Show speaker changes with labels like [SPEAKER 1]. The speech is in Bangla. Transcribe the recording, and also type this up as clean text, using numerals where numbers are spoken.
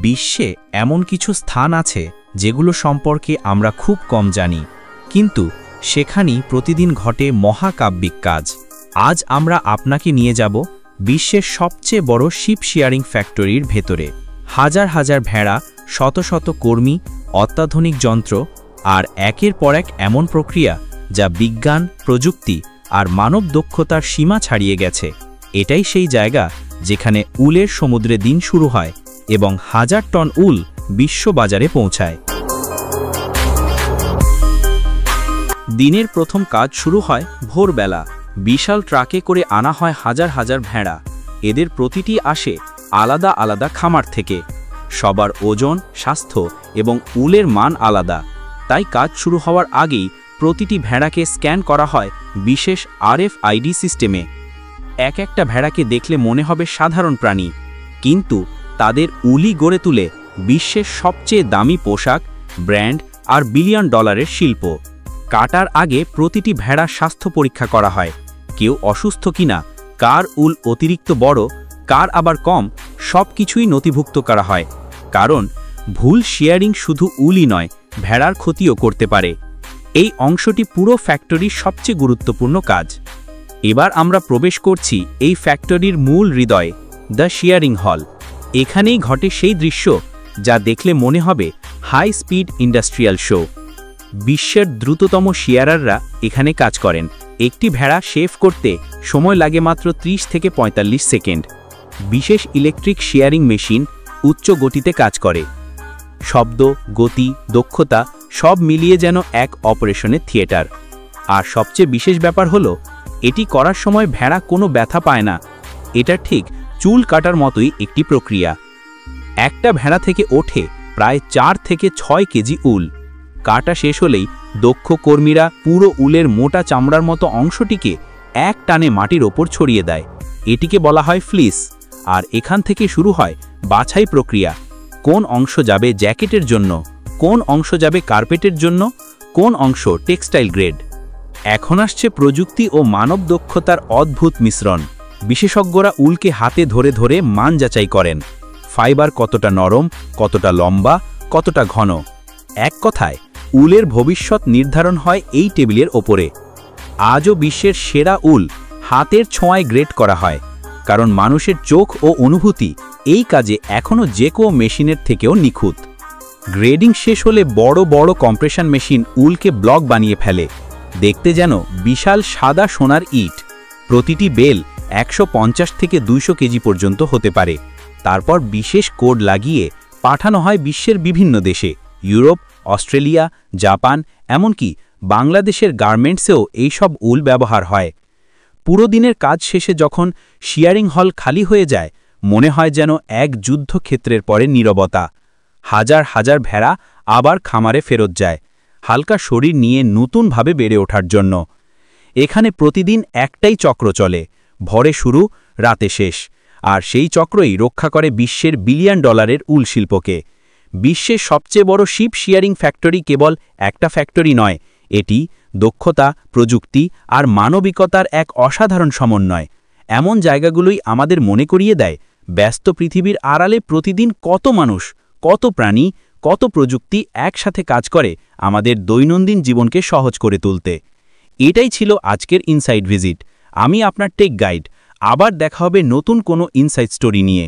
[SPEAKER 1] বিশ্বে এমন কিছু স্থান আছে যেগুলো সম্পর্কে আমরা খুব কম জানি, কিন্তু সেখানেই প্রতিদিন ঘটে মহাকাব্যিক কাজ। আজ আমরা আপনাকে নিয়ে যাব বিশ্বের সবচেয়ে বড় শিপ শেয়ারিং ফ্যাক্টরির ভেতরে। হাজার হাজার ভেড়া, শত শত কর্মী, অত্যাধুনিক যন্ত্র আর একের পর এক এমন প্রক্রিয়া যা বিজ্ঞান, প্রযুক্তি আর মানব দক্ষতার সীমা ছাড়িয়ে গেছে। এটাই সেই জায়গা যেখানে উলের সমুদ্রে দিন শুরু হয় এবং হাজার টন উল বিশ্ববাজারে পৌঁছায়। দিনের প্রথম কাজ শুরু হয় ভোরবেলা। বিশাল ট্রাকে করে আনা হয় হাজার হাজার ভেড়া। এদের প্রতিটি আসে আলাদা আলাদা খামার থেকে। সবার ওজন, স্বাস্থ্য এবং উলের মান আলাদা, তাই কাজ শুরু হওয়ার আগেই প্রতিটি ভেড়াকে স্ক্যান করা হয় বিশেষ RFID সিস্টেমে। এক একটা ভেড়াকে দেখলে মনে হবে সাধারণ প্রাণী, কিন্তু তাদের উলই গড়ে তুলে বিশ্বের সবচেয়ে দামি পোশাক, ব্র্যান্ড আর বিলিয়ন ডলারের শিল্প। কাটার আগে প্রতিটি ভেড়ার স্বাস্থ্য পরীক্ষা করা হয়, কেউ অসুস্থ কিনা, কার উল অতিরিক্ত বড়, কার আবার কম, সব কিছুই নথিভুক্ত করা হয়। কারণ ভুল শেয়ারিং শুধু উলই নয়, ভেড়ার ক্ষতিও করতে পারে। এই অংশটি পুরো ফ্যাক্টরির সবচেয়ে গুরুত্বপূর্ণ কাজ। এবার আমরা প্রবেশ করছি এই ফ্যাক্টরির মূল হৃদয়, দ্য শেয়ারিং হল। এখানেই ঘটে সেই দৃশ্য যা দেখলে মনে হবে হাই স্পিড ইন্ডাস্ট্রিয়াল শো। বিশ্বের দ্রুততম শেয়ারাররা এখানে কাজ করেন। একটি ভেড়া শেভ করতে সময় লাগে মাত্র 30 থেকে 45 সেকেন্ড। বিশেষ ইলেকট্রিক শেয়ারিং মেশিন উচ্চ গতিতে কাজ করে। শব্দ, গতি, দক্ষতা সব মিলিয়ে যেন এক অপারেশনের থিয়েটার। আর সবচেয়ে বিশেষ ব্যাপার হলো, এটি করার সময় ভেড়া কোনো ব্যথা পায় না। এটা ঠিক চুল কাটার মতোই একটি প্রক্রিয়া। একটা ভেড়া থেকে ওঠে প্রায় 4 থেকে 6 কেজি উল। কাটা শেষ হলেই দক্ষ কর্মীরা পুরো উলের মোটা চামড়ার মতো অংশটিকে এক টানে মাটির ওপর ছড়িয়ে দেয়। এটিকে বলা হয় ফ্লিস। আর এখান থেকে শুরু হয় বাছাই প্রক্রিয়া। কোন অংশ যাবে জ্যাকেটের জন্য, কোন অংশ যাবে কার্পেটের জন্য, কোন অংশ টেক্সটাইল গ্রেড। এখন আসছে প্রযুক্তি ও মানব দক্ষতার অদ্ভুত মিশ্রণ। বিশেষজ্ঞরা উলকে হাতে ধরে ধরে মান যাচাই করেন। ফাইবার কতটা নরম, কতটা লম্বা, কতটা ঘন। এক কথায় উলের ভবিষ্যৎ নির্ধারণ হয় এই টেবিলের ওপরে। আজও বিশ্বের সেরা উল হাতের ছোঁয়ায় গ্রেড করা হয়, কারণ মানুষের চোখ ও অনুভূতি এই কাজে এখনও যে কোনো মেশিনের থেকেও নিখুঁত। গ্রেডিং শেষ হলে বড় বড় কম্প্রেশন মেশিন উলকে ব্লক বানিয়ে ফেলে, দেখতে যেন বিশাল সাদা সোনার ইট। প্রতিটি বেল 150 থেকে 200 কেজি পর্যন্ত হতে পারে। তারপর বিশেষ কোড লাগিয়ে পাঠানো হয় বিশ্বের বিভিন্ন দেশে। ইউরোপ, অস্ট্রেলিয়া, জাপান, এমনকি বাংলাদেশের গার্মেন্টসেও এইসব উল ব্যবহার হয়। পুরো দিনের কাজ শেষে যখন শেয়ারিং হল খালি হয়ে যায়, মনে হয় যেন এক যুদ্ধক্ষেত্রের পরে নীরবতা। হাজার হাজার ভেড়া আবার খামারে ফেরত যায়, হালকা শরীর নিয়ে নতুনভাবে বেড়ে ওঠার জন্য। এখানে প্রতিদিন একটাই চক্র চলে, ভোরে শুরু, রাতে শেষ। আর সেই চক্রই রক্ষা করে বিশ্বের বিলিয়ন ডলারের উল শিল্পকে। বিশ্বের সবচেয়ে বড় শিপ শেয়ারিং ফ্যাক্টরি কেবল একটা ফ্যাক্টরি নয়, এটি দক্ষতা, প্রযুক্তি আর মানবিকতার এক অসাধারণ সমন্বয়। এমন জায়গাগুলোই আমাদের মনে করিয়ে দেয় ব্যস্ত পৃথিবীর আড়ালে প্রতিদিন কত মানুষ, কত প্রাণী, কত প্রযুক্তি একসাথে কাজ করে আমাদের দৈনন্দিন জীবনকে সহজ করে তুলতে। এটাই ছিল আজকের ইনসাইড ভিজিট। আমি আপনার টেক গাইড। আবার দেখা হবে নতুন কোনো ইনসাইড স্টোরি নিয়ে।